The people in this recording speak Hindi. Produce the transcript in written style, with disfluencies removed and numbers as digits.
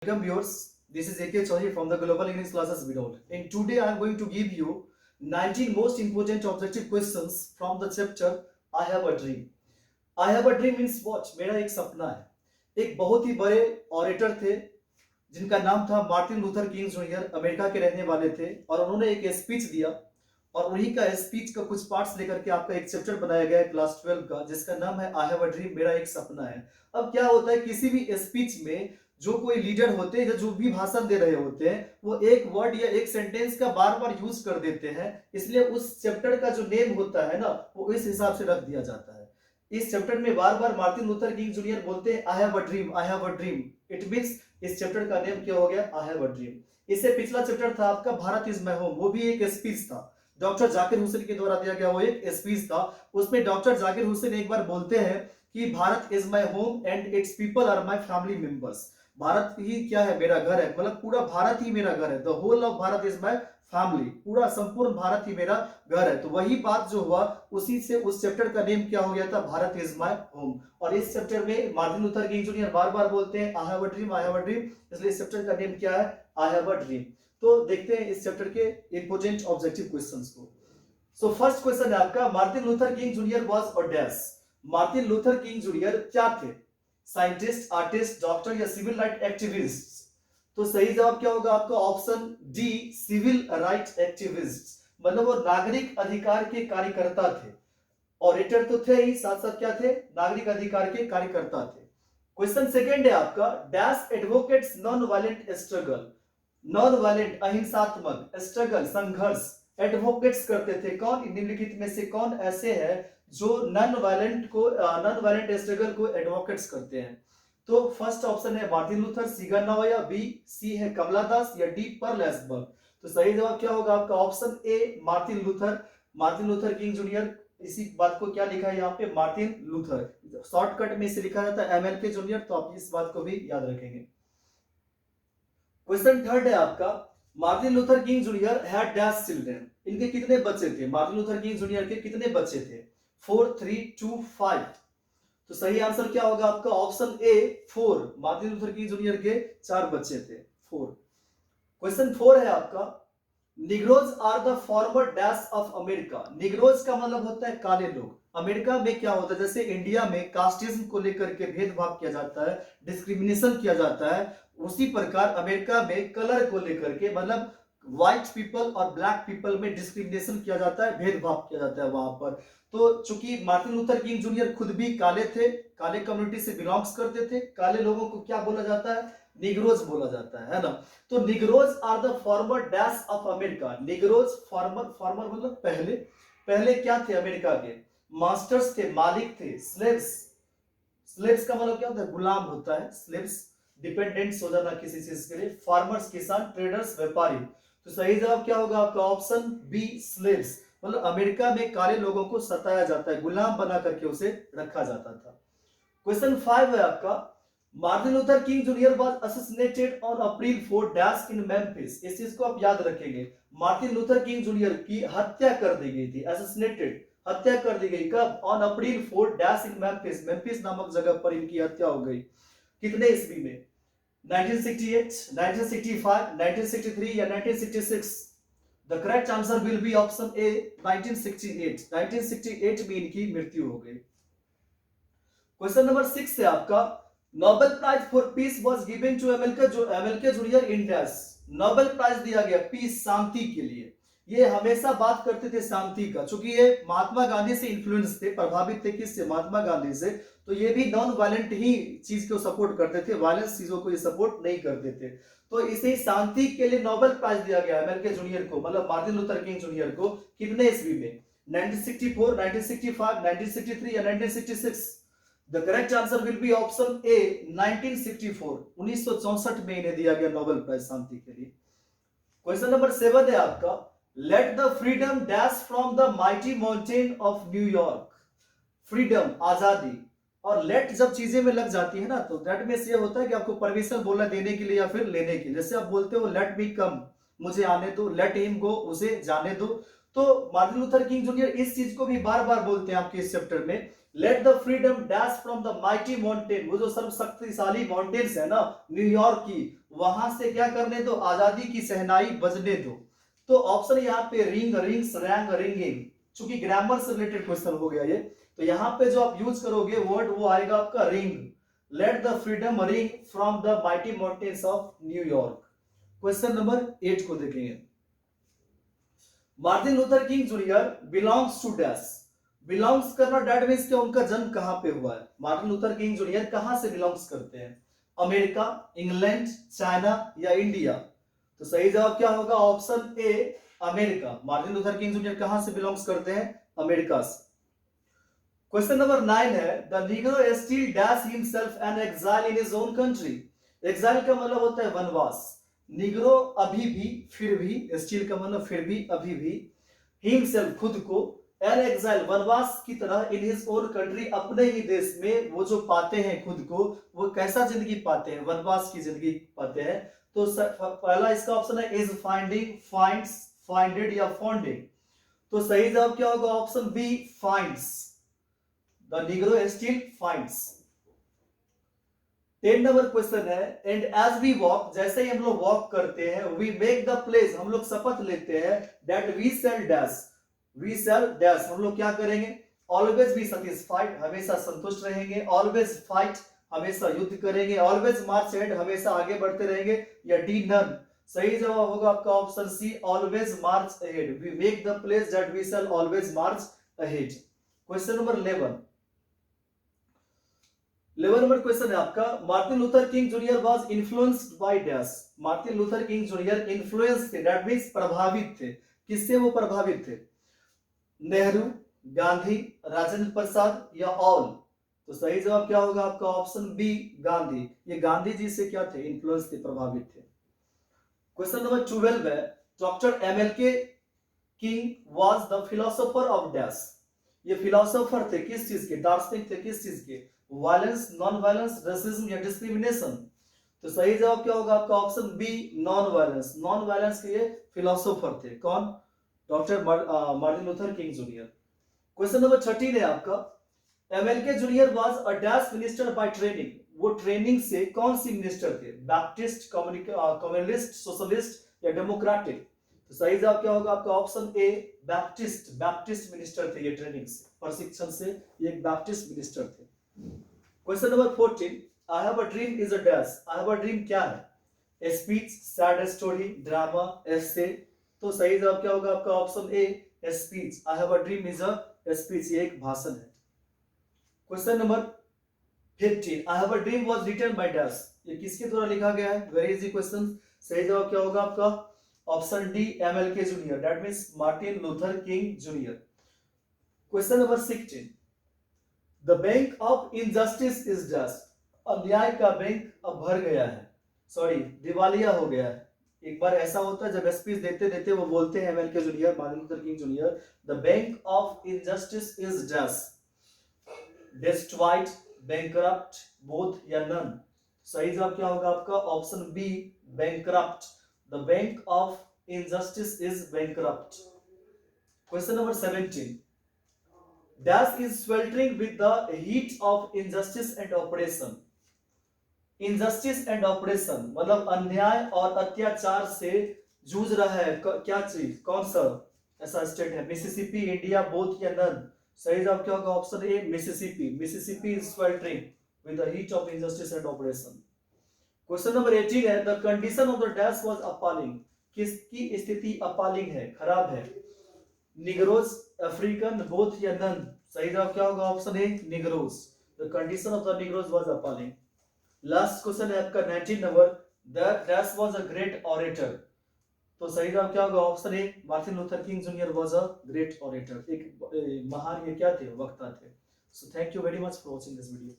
Welcome viewers. This is AK Chaudhary from the Global English Classes Without. And today I am going to give you 19 most important objective questions from the chapter I Have a Dream. I Have a Dream means what? मेरा एक सपना है. एक बहुत ही बड़े ऑरेटर थे जिनका नाम था Martin Luther King junior. America के रहने वाले थे और उन्होंने एक स्पीच दिया और उन्हीं का स्पीच का कुछ पार्ट्स लेकर के आपका एक चैप्टर बनाया गया है क्लास 12 का जिसका नाम है आई हैव अ ड्रीम, मेरा एक सपना है. अब क्या होता है, किसी भी स्पीच में जो कोई लीडर होते हैं या जो भी भाषण दे रहे होते हैं वो एक वर्ड या एक सेंटेंस का बार बार यूज कर देते हैं, इसलिए उस चैप्टर का जो नेम होता है ना वो इस हिसाब से रख दिया जाता है. इस चैप्टर में बार बार मार्टिन लूथर किंग जूनियर बोलते हैं आई have a dream, I have a dream. It means इस चैप्टर का नेम क्या हो गया? आई हैव अ ड्रीम. इससे पिछला चैप्टर था आपका भारत इज माय होम, वो भी एक स्पीच था. डॉक्टर जाकिर हुसैन के द्वारा दिया गया वो एक स्पीच था. उसमें डॉक्टर जाकिर हुसैन एक बार बोलते हैं कि Bharat is my home and its people are my family members. Bharat ही क्या है? मेरा घर है. मतलब पूरा भारत ही मेरा घर है. The whole of Bharat is my family. पूरा संपूर्ण भारत ही मेरा घर है. तो वही बात जो हुआ उसी से उस चैप्टर का नेम क्या हो गया था? Bharat is my home. और इस चैप्टर में मार्टिन लूथर किंग जूनियर बार बार बोलते हैं आई have a dream, I have a dream. इसलिए इस चैप्टर का नेम क्या है? आई हैव अ ड्रीम. तो देखते हैं इस चैप्टर के इंपोर्टेंट ऑब्जेक्टिव क्वेश्चंस को. सो फर्स्ट क्वेश्चन है आपका, Martin Luther King Junior was a dash. Martin Luther King Junior क्या थे? साइंटिस्ट, आर्टिस्ट, डॉक्टर या सिविल राइट एक्टिविस्ट? तो सही जवाब क्या होगा आपका? Option D, civil right activist. मतलब वो नागरिक अधिकार के कार्यकर्ता थे. ऑरेटर तो थे ही, साथ साथ क्या थे? नागरिक अधिकार के कार्यकर्ता थे. क्वेश्चन सेकंड है आपका, dash advocates non violent struggle. Non violent अहिंसात्मक स्ट्रगल संघर्ष एडवोकेट्स करते थे. कौन? निम्नलिखित में से कौन ऐसे हैं जो नॉन वायलेंट स्ट्रगल को एडवोकेट्स करते हैं? तो फर्स्ट ऑप्शन है मार्टिन लूथर, सी गन्नावैया, बी सी है कमला दास या डी पर्ल एसबर्ग. तो सही जवाब क्या होगा आपका? ऑप्शन ए Martin Luther. Martin Luther King junior, इसी बात को क्या लिखा है यहाँ पे? Martin Luther. शॉर्टकट में इसे लिखा जाता है एमएलके जूनियर, तो आप इस बात को भी याद रखेंगे. क्वेश्चन थर्ड है आपका, Martin Luther King junior had dash children. इनके कितने बच्चे थे? मार्टिन लूथर किंग जूनियर के कितने बच्चे थे? 4, 3, 2, 5. तो सही आंसर क्या होगा आपका? Option A 4. Martin Luther King Junior के 4 बच्चे थे. 4. क्वेश्चन 4 है आपका, negroes are the forward dash of America. Negroes का मतलब होता है काले लोग. अमेरिका में क्या होता है, जैसे इंडिया में कास्टिज्म को लेकर के भेदभाव किया जाता है, डिस्क्रिमिनेशन किया जाता है, उसी प्रकार अमेरिका में कलर को लेकर के मतलब व्हाइट पीपल और ब्लैक पीपल में डिस्क्रिमिनेशन किया जाता है, भेदभाव किया जाता है वहां पर. तो चूंकि मार्टिन लूथर किंग जूनियर खुद भी काले थे, काले कम्युनिटी से बिलोंग्स करते थे, काले लोगों को क्या बोला जाता है? निग्रोज बोला जाता है ना. तो negroes are the former dash of America. Negroes former मतलब पहले. पहले क्या थे अमेरिका के? मास्टर्स थे, मालिक थे. स्लेव्स, स्लेव्स का मतलब क्या होता है? गुलाम होता है. स्लेव्स डिपेंडेंट्स हो जाना किसी चीज के लिए. फार्मर्स किसान, ट्रेडर्स व्यापारी. तो सही जवाब क्या होगा आपका? Option B slaves. मतलब अमेरिका में काले लोगों को सताया जाता है, गुलाम बना करके उसे रखा जाता था. क्वेश्चन 5 है आपका, Martin Luther King Junior was assassinated on April 4 dash in Memphis. इस चीज को आप याद रखेंगे. मार्टिन लूथर किंग जूनियर की हत्या कर दी गई थी. असैसिनेटेड, हत्या कर दी गई. कब? On April 4 dash in Memphis. Memphis नामक जगह पर इनकी हत्या हो गई. कितने ईस्वी में? 1968, 1965, 1963 या 1966? The correct answer will be option A 1968. 1968 में इनकी मृत्यु हो गई. क्वेश्चन नंबर 6 है आपका, Nobel prize for peace was given to MLK junior in dash. Nobel prize दिया गया पीस, शांति के लिए. ये हमेशा बात करते थे शांति का, क्योंकि ये महात्मा गांधी से इन्फ्लुएंस थे, प्रभावित थे. किससे? महात्मा गांधी से. तो ये भी नॉन वायलेंट ही चीज को सपोर्ट करते थे, वायलेंस चीजों को ये सपोर्ट नहीं करते थे. तो इसे शांति के लिए नोबेल प्राइज दिया गया एमएलके जूनियर को, मतलब मार्टिन लूथर किंग जूनियर को. कितने ईस्वी में? 1964, 1965, 1963 या 1966? The correct answer will be option A 1964. 1964 में इन्हें दिया गया नोबेल प्राइज शांति के लिए. क्वेश्चन नंबर 7 है आपका, let the freedom dash from the mighty mountain of New York. Freedom, आजादी, और लेट जब चीजें में लग जाती है ना तो दैट मींस ये होता है कि आपको परमिशन बोलना देने के लिए या फिर लेने के लिए. जैसे आप बोलते हो लेट मी कम, मुझे आने दो. लेट हिम गो, उसे जाने दो. तो मार्टिन लूथर किंग जूनियर इस चीज को भी बार बार बोलते हैं आपके इस चैप्टर में let the freedom dash from the mighty mountain, वो जो सर्वशक्तिशाली माउंटेन्स है ना न्यूयॉर्क की, वहां से क्या करने दो, आजादी की शहनाई बजने दो। तो ऑप्शन यहाँ पे रिंग, रिंग्स, रैंग, रिंगिंग, चूंकि ग्रामर से रिलेटेड क्वेश्चन हो गया ये, तो यहाँ पे जो आप यूज करोगे वर्ड वो आएगा आपका ring. Let the freedom ring from the mighty mountains of New York. Question number 8 को देखेंगे। Martin Luther King junior belongs to dash. Belongs करना डेट मींस कि उनका जन्म कहां पे हुआ है। मार्टिन लूथर किंग जूनियर कहां से बिलोंग्स करते हैं, अमेरिका, इंग्लैंड, चाइना या इंडिया। तो सही जवाब क्या होगा, option A America. Martin Luther King junior कहां से बिलोंग्स करते हैं, अमेरिका से। क्वेश्चन नंबर 9 है, the negro still dash himself an exile in his own country. Exile का मतलब होता है वनवास, निग्रो अभी भी, फिर भी, स्टिल का मतलब फिर भी, अभी भी, हिमसेल्फ खुद को, एन एक्साइल वनवास की तरह, इन हिज ओन कंट्री अपने ही देश में वो जो पाते हैं खुद को, वो कैसा जिंदगी पाते हैं, वनवास की जिंदगी पाते हैं। तो पहला इसका ऑप्शन है इज फाइंडिंग, फाइंड्स, फाइंडेड या फाउंडिंग। तो सही जवाब क्या होगा, option B finds. The negro still finds. 10 number question है, एंड एज वी वॉक, जैसे ही हम लोग वॉक करते हैं, वी मेक द प्लेस, हम लोग शपथ लेते हैं, that we shall dash, we shall dash, हम लोग क्या करेंगे, ऑलवेज बी सैटिस्फाइड, हमेशा संतुष्ट रहेंगे, ऑलवेज फाइट, हमेशा युद्ध करेंगे, ऑलवेज मार्च अहेड, हमेशा आगे बढ़ते रहेंगे, या डी नन। सही जवाब होगा आपका option C, always march ahead. We make the place that we shall always march ahead. Question number 11 number question है आपका, Martin Luther King Junior was influenced by dash. Martin Luther King Junior influence थे, दैट मींस प्रभावित थे, किससे वो प्रभावित थे, नेहरू, गांधी, राजेंद्र प्रसाद या ऑल। तो सही जवाब क्या होगा आपका, ऑप्शन बी गांधी। ये गांधी जी से क्या थे, इन्फ्लुएंस थे, प्रभावित थे। क्वेश्चन नंबर 12 है, doctor MLK King was the philosopher of dash. ये फिलोसोफर थे किस चीज के, दार्शनिक थे किस चीज के, वायलेंस, नॉन वायलेंस, रेसिज्म या डिस्क्रिमिनेशन। तो सही जवाब क्या होगा आपका, option B non violence. Non violence के ये फिलोसोफर थे, कौन, doctor Martin Luther King Junior. Question number 13 है आपका, MLK junior was a dash minister by training. वो ट्रेनिंग से कौन सी मिनिस्टर थे, बैप्टिस्ट, कम्युनिस्ट, सोशलिस्ट या डेमोक्रेटिक। तो सही जवाब क्या होगा आपका, option A Baptist. Baptist minister थे ये, ट्रेनिंग से, प्रशिक्षण से, ये एक बैप्टिस्ट मिनिस्टर थे। Question number 14, I have a dream is a dash. I have a dream क्या है, a speech, sad story, drama, essay. तो सही जवाब क्या होगा आपका, option A speech. I have a dream is a speech, ये एक भाषण है। Question number 15, I have a dream was written by dash. ये किसके द्वारा लिखा गया है, वेरी इजी क्वेश्चन। सही जवाब क्या होगा आपका, option D MLK junior, that means Martin Luther King Junior. Question number 16, the bank of injustice is dash. अन्याय का बैंक अब भर गया है, सॉरी दिवालिया हो गया है। एक बार ऐसा होता है जब स्पीच देते देते वो बोलते हैं MLK junior, Martin Luther King Junior, the bank of injustice is dash, destroyed, bankrupt, both या नन। सही जवाब क्या होगा आपका, option B bankrupt. The bank of injustice is bankrupt. Question number 17, dash is sweltering with the heat of injustice and oppression। Injustice and operation मतलब अन्याय और अत्याचार से जूझ रहा है, क्या चीज, कौन सा ऐसा स्टेट है, मिसिसिपी, इंडिया, बोथ या नन। सही जवाब क्या होगा, option A Mississippi. Mississippi is sweltering with the heat of injustice and oppression। Question number 18 है, the condition of the dash was appalling। किसकी स्थिति appalling है, खराब है, निग्रोज, अफ्रीकन, बोथ या नन। सही जवाब क्या होगा, option A Negroes. The condition of the Negroes was appalling। Last question है आपका 19 number, the dash was a great orator. तो सही जवाब क्या होगा, option A Martin Luther King Junior was a great orator, एक महान ये क्या थे, वक्ता थे। So thank you very much for watching this video.